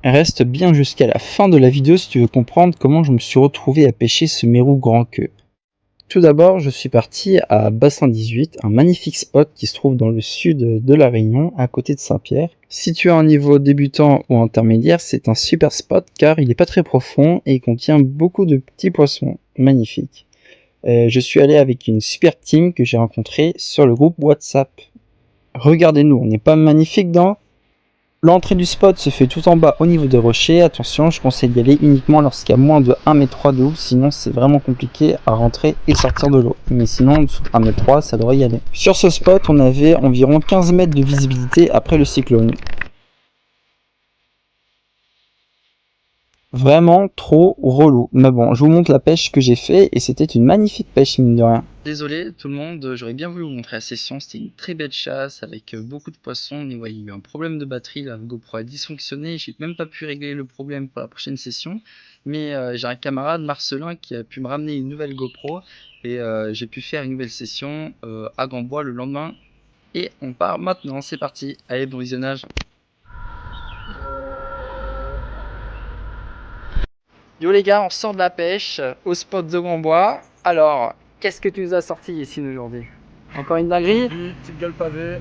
Reste bien jusqu'à la fin de la vidéo si tu veux comprendre comment je me suis retrouvé à pêcher ce mérou grand queue. Tout d'abord, je suis parti à Bassin 18, un magnifique spot qui se trouve dans le sud de la Réunion, à côté de Saint-Pierre. Si tu as un niveau débutant ou intermédiaire, c'est un super spot car il n'est pas très profond et il contient beaucoup de petits poissons magnifiques. Je suis allé avec une super team que j'ai rencontrée sur le groupe WhatsApp. Regardez-nous, on n'est pas magnifique dans? L'entrée du spot se fait tout en bas au niveau des rochers. Attention, je conseille d'y aller uniquement lorsqu'il y a moins de 1,3 m de haut, sinon c'est vraiment compliqué à rentrer et sortir de l'eau. Mais sinon, en dessous de 1,3 m, ça devrait y aller. Sur ce spot, on avait environ 15 mètres de visibilité après le cyclone. Vraiment trop relou. Mais bon, je vous montre la pêche que j'ai fait et c'était une magnifique pêche, mine de rien. Désolé tout le monde, j'aurais bien voulu vous montrer la session, c'était une très belle chasse avec beaucoup de poissons, mais ouais, il y a eu un problème de batterie, la GoPro a dysfonctionné, j'ai même pas pu régler le problème pour la prochaine session, mais j'ai un camarade, Marcelin, qui a pu me ramener une nouvelle GoPro et j'ai pu faire une nouvelle session à Gambois le lendemain et on part maintenant, c'est parti, allez bon visionnage. Yo les gars, on sort de la pêche au spot de Gambois. Alors, qu'est-ce que tu nous as sorti ici aujourd'hui? Encore une dinguerie? Petite gueule pavée.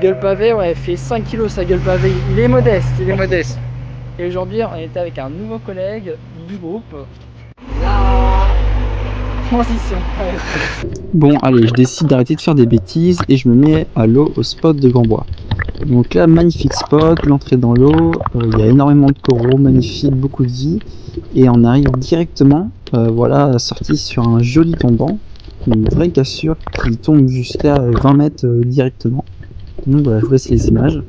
Gueule pavée, ouais, elle fait 5 kilos sa gueule pavée. Il est modeste, il est modeste. Et aujourd'hui, on était avec un nouveau collègue du groupe. Transition. Bon, allez, je décide d'arrêter de faire des bêtises et je me mets à l'eau au spot de Gambois. Donc là, magnifique spot, l'entrée dans l'eau, il y a énormément de coraux, magnifique, beaucoup de vie. Et on arrive directement, voilà, sorti sur un joli tombant, une vraie cassure qui tombe jusqu'à 20 mètres directement. Donc voilà, je vous laisse les images.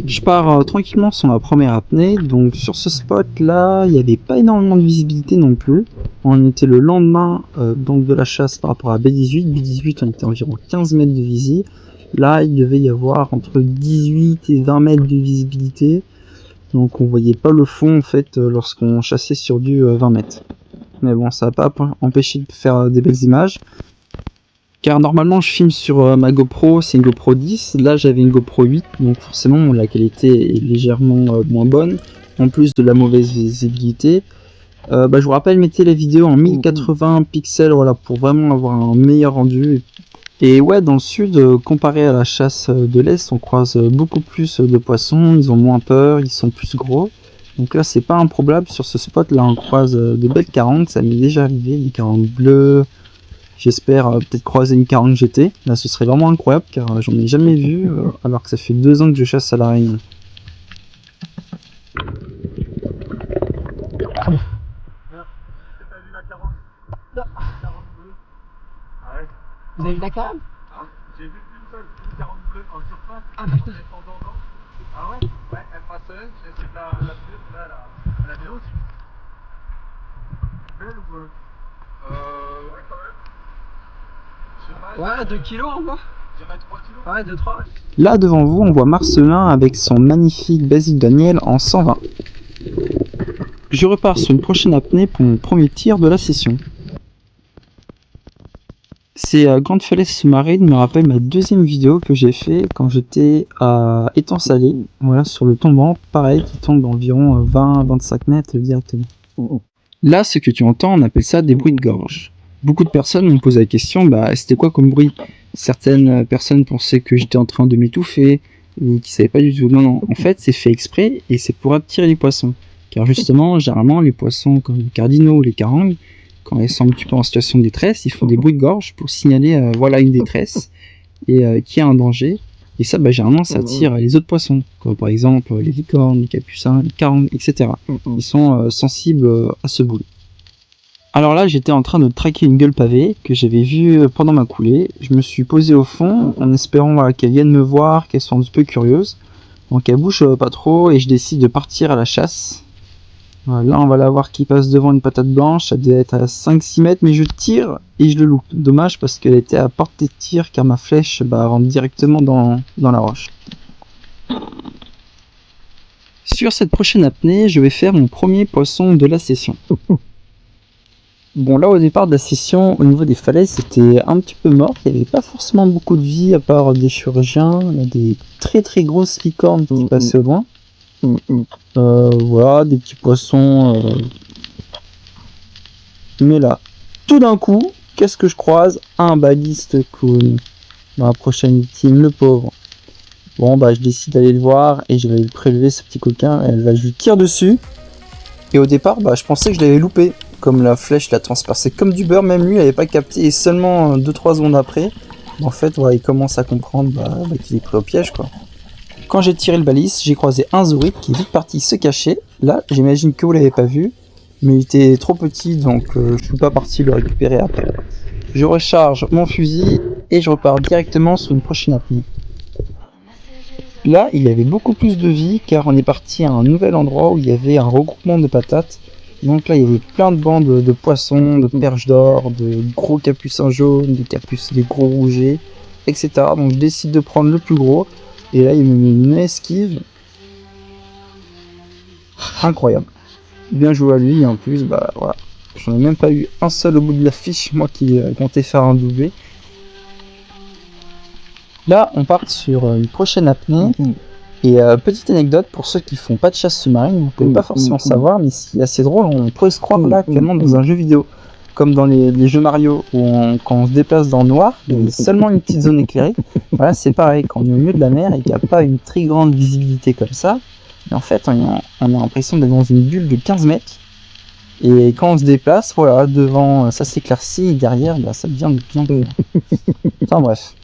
Je pars tranquillement sur ma première apnée, donc sur ce spot là, il n'y avait pas énormément de visibilité non plus. On était le lendemain donc de la chasse par rapport à B18. B18 on était environ 15 mètres de visi. Là il devait y avoir entre 18 et 20 mètres de visibilité. Donc on voyait pas le fond en fait lorsqu'on chassait sur du 20 mètres. Mais bon, ça n'a pas empêché de faire des belles images. Car normalement je filme sur ma GoPro, c'est une GoPro 10, là j'avais une GoPro 8, donc forcément la qualité est légèrement moins bonne, en plus de la mauvaise visibilité. Je vous rappelle, mettez la vidéo en 1080 pixels, voilà, pour vraiment avoir un meilleur rendu. Et ouais, dans le sud, comparé à la chasse de l'Est, on croise beaucoup plus de poissons, ils ont moins peur, ils sont plus gros. Donc là c'est pas improbable, sur ce spot là on croise de belles 40, ça m'est déjà arrivé, des 40 bleus. J'espère peut-être croiser une 40 GT. Là, ce serait vraiment incroyable car j'en ai jamais vu alors que ça fait 2 ans que je chasse à la Réunion. Vous avez vu la 40? J'ai vu une seule, une 40 bleue en surface. Ah putain. Ah ouais? Ouais, elle passe, j'ai essayé de la bleue, là, elle a bien aussi. Belle ou ouais, quand même. Ouais, 2 kilos en bas. Je dirais 3 kilos. Ouais, 2-3. Là devant vous, on voit Marcelin avec son magnifique Basile Daniel en 120. Je repars sur une prochaine apnée pour mon premier tir de la session. Ces grandes falaises sous-marines me rappellent ma deuxième vidéo que j'ai fait quand j'étais à Étang-Salé, voilà, sur le tombant, pareil, qui tombe d'environ 20-25 mètres directement. Là, ce que tu entends, on appelle ça des bruits de gorge. Beaucoup de personnes m'ont posé la question, c'était quoi comme bruit? Certaines personnes pensaient que j'étais en train de m'étouffer, ou qui savaient pas du tout. Non, non, en fait, c'est fait exprès, et c'est pour attirer les poissons. Car justement, généralement, les poissons comme les cardinaux ou les carangues, quand ils sont un petit peu en situation de détresse, ils font des bruits de gorge pour signaler voilà une détresse et qu'il y a un danger. Et ça, généralement, ça attire les autres poissons, comme par exemple les licornes, les capucins, les carangues, etc. Ils sont sensibles à ce bruit. Alors là, j'étais en train de traquer une gueule pavée que j'avais vue pendant ma coulée. Je me suis posé au fond en espérant qu'elle vienne me voir, qu'elle soit un peu curieuse. Donc elle bouge pas trop et je décide de partir à la chasse. Là on va la voir qui passe devant une patate blanche, ça doit être à 5-6 mètres, mais je tire et je le loupe. Dommage parce qu'elle était à portée de tir car ma flèche rentre directement dans la roche. Sur cette prochaine apnée, je vais faire mon premier poisson de la session. Bon, là au départ de la session, au niveau des falaises, c'était un petit peu mort. Il n'y avait pas forcément beaucoup de vie à part des chirurgiens. Il y a des très très grosses licornes qui passaient au loin. Voilà, des petits poissons. Mais là, tout d'un coup, qu'est-ce que je croise? Un baliste clown. Ma prochaine victime, le pauvre. Bon, bah, je décide d'aller le voir et je vais le prélever, ce petit coquin. Et là, je lui tire dessus. Et au départ, bah, je pensais que je l'avais loupé. Comme la flèche l'a transpercé comme du beurre, même lui, il n'avait pas capté. Et seulement 2-3 secondes après, en fait, voilà, il commence à comprendre qu'il est pris au piège, quoi. Quand j'ai tiré le baliste, j'ai croisé un zourite qui est vite parti se cacher. Là, j'imagine que vous l'avez pas vu. Mais il était trop petit, donc je suis pas parti le récupérer après. Je recharge mon fusil et je repars directement sur une prochaine apnée. Là, il y avait beaucoup plus de vie car on est parti à un nouvel endroit où il y avait un regroupement de patates. Donc là, il y avait plein de bandes de poissons, de perches d'or, de gros capucins jaunes, des gros rougets, etc. Donc je décide de prendre le plus gros. Et là, il me met une esquive. Incroyable. Bien joué à lui, et en plus, bah voilà. J'en ai même pas eu un seul au bout de la fiche, moi qui comptais faire un doublé. Là, on part sur une prochaine apnée. Et petite anecdote pour ceux qui font pas de chasse sous-marine, vous pouvez pas forcément savoir, mais c'est assez drôle, on pourrait se croire là actuellement dans un jeu vidéo, comme dans les jeux Mario, où quand on se déplace dans le noir, il y a seulement une petite zone éclairée. Voilà, c'est pareil, quand on est au milieu de la mer et qu'il n'y a pas une très grande visibilité comme ça, mais en fait, on a l'impression d'être dans une bulle de 15 mètres. Et quand on se déplace, voilà, devant, ça s'éclaircit, et derrière, bah, ça devient de bien de... Enfin bref.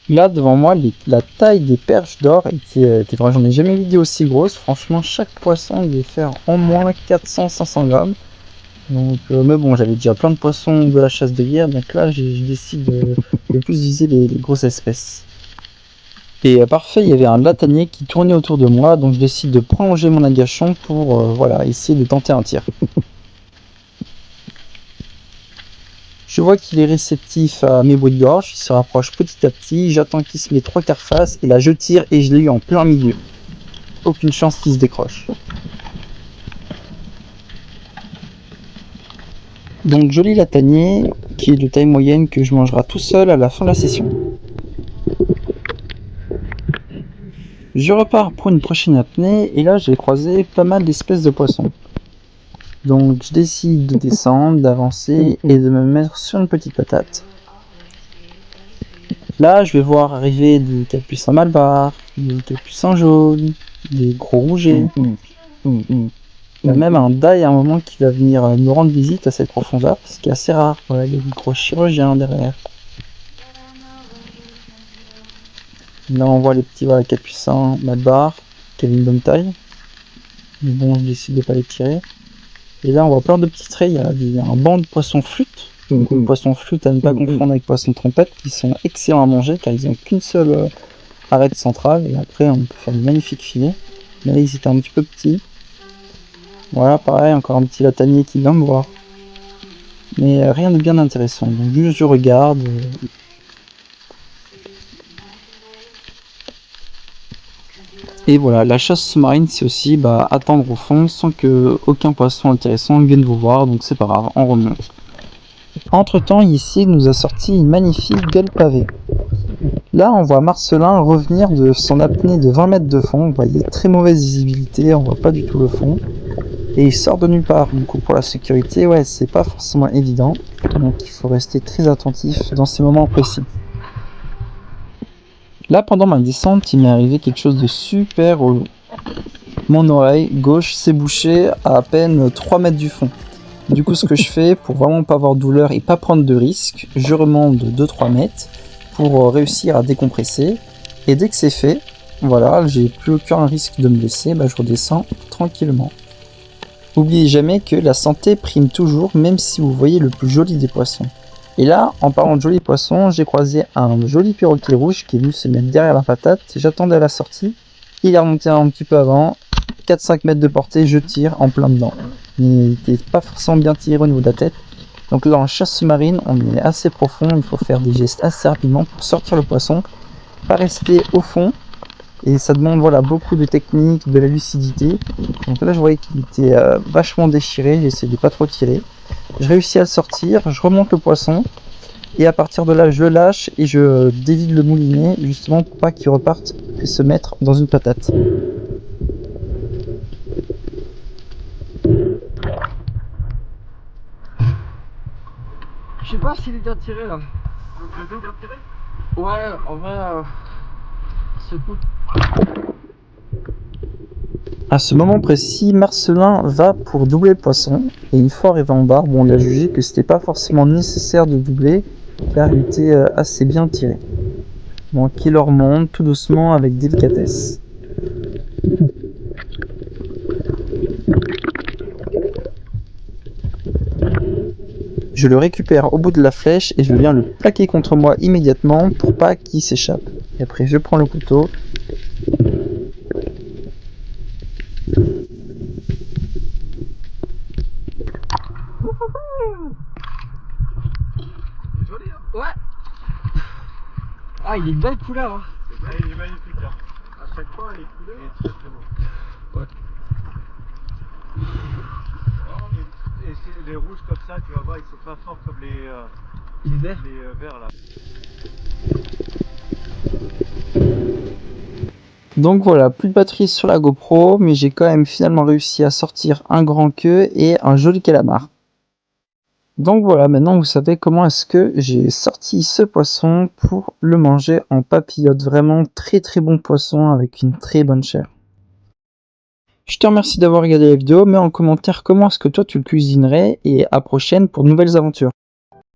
Là, devant moi, la taille des perches d'or était vraiment, j'en ai jamais vu des aussi grosses. Franchement, chaque poisson, il devait faire en moins 400-500 grammes. Donc, mais bon, j'avais déjà plein de poissons de la chasse de guerre, donc là, je décide de plus viser les grosses espèces. Et parfait, il y avait un latanier qui tournait autour de moi, donc je décide de prolonger mon agachon pour voilà, essayer de tenter un tir. Je vois qu'il est réceptif à mes bruits de gorge, il se rapproche petit à petit, j'attends qu'il se met 3/4 face, et là je tire et je l'ai eu en plein milieu. Aucune chance qu'il se décroche. Donc joli latanier, qui est de taille moyenne que je mangerai tout seul à la fin de la session. Je repars pour une prochaine apnée, et là j'ai croisé pas mal d'espèces de poissons. Donc je décide de descendre, d'avancer et de me mettre sur une petite patate. Là, je vais voir arriver des capucins malbar, des capucins jaunes, des gros rougets. Il y a même un daille à un moment qui va venir me rendre visite à cette profondeur, ce qui est assez rare. Voilà, il y a des gros chirurgiens derrière. Là, on voit les petits capucins malbar qui avaient une bonne taille. Mais bon, je décide de ne pas les tirer. Et là, on voit plein de petits traits. Il y a un banc de poissons flûtes. Donc, poissons flûtes à ne pas confondre avec poissons trompettes, qui sont excellents à manger car ils n'ont qu'une seule arête centrale. Et après, on peut faire de magnifiques filets. Mais là, ils étaient un petit peu petits. Voilà, pareil, encore un petit latanier qui vient me voir. Mais rien de bien intéressant. Donc, juste je regarde. Et voilà, la chasse sous-marine, c'est aussi attendre au fond sans que aucun poisson intéressant vienne vous voir. Donc, c'est pas grave, on remonte. Entre temps, ici, il nous a sorti une magnifique gueule pavée. Là, on voit Marcelin revenir de son apnée de 20 mètres de fond. Vous voyez, très mauvaise visibilité, on voit pas du tout le fond. Et il sort de nulle part. Du coup, pour la sécurité, ouais, c'est pas forcément évident. Donc, il faut rester très attentif dans ces moments précis. Là, pendant ma descente, il m'est arrivé quelque chose de super relou. Mon oreille gauche s'est bouchée à peine 3 mètres du fond. Du coup, ce que je fais pour vraiment pas avoir de douleur et pas prendre de risque, je remonte de 2-3 mètres pour réussir à décompresser. Et dès que c'est fait, voilà, j'ai plus aucun risque de me blesser, je redescends tranquillement. N'oubliez jamais que la santé prime toujours, même si vous voyez le plus joli des poissons. Et là, en parlant de jolis poissons, j'ai croisé un joli perroquet rouge qui est venu se mettre derrière la patate. J'attendais à la sortie, il est remonté un petit peu avant, 4-5 mètres de portée, je tire en plein dedans. Il n'était pas forcément bien tiré au niveau de la tête. Donc là, en chasse sous-marine, on est assez profond, il faut faire des gestes assez rapidement pour sortir le poisson, pas rester au fond. Et ça demande beaucoup de technique, de la lucidité. Donc là, je voyais qu'il était vachement déchiré, j'ai essayé de pas trop tirer. Je réussis à le sortir, je remonte le poisson. Et à partir de là, je le lâche et je dévide le moulinet, justement pour pas qu'il reparte et se mettre dans une patate. Je sais pas s'il est bien tiré là. Le dos bien tiré? Ouais, en vrai, c'est cool. À ce moment précis, Marcelin va pour doubler le poisson et une fois arrivé en bas, bon, on a jugé que c'était pas forcément nécessaire de doubler car il était assez bien tiré. Donc il le remonte tout doucement avec délicatesse. Je le récupère au bout de la flèche et je viens le plaquer contre moi immédiatement pour pas qu'il s'échappe. Et après je prends le couteau. Joli, hein? Ouais. Ah, il est de belle couleur. Hein. Il est magnifique, hein. À chaque fois, les couleurs, il est très très beau. Ouais. Et les rouges comme ça, tu vas voir, ils sont pas forts comme Il est vert. les verts là. Donc voilà, plus de batterie sur la GoPro, mais j'ai quand même finalement réussi à sortir un grand queue et un joli calamar. Donc voilà, maintenant vous savez comment est-ce que j'ai sorti ce poisson pour le manger en papillote. Vraiment très très bon poisson avec une très bonne chair. Je te remercie d'avoir regardé la vidéo, mets en commentaire comment est-ce que toi tu le cuisinerais et à prochaine pour de nouvelles aventures.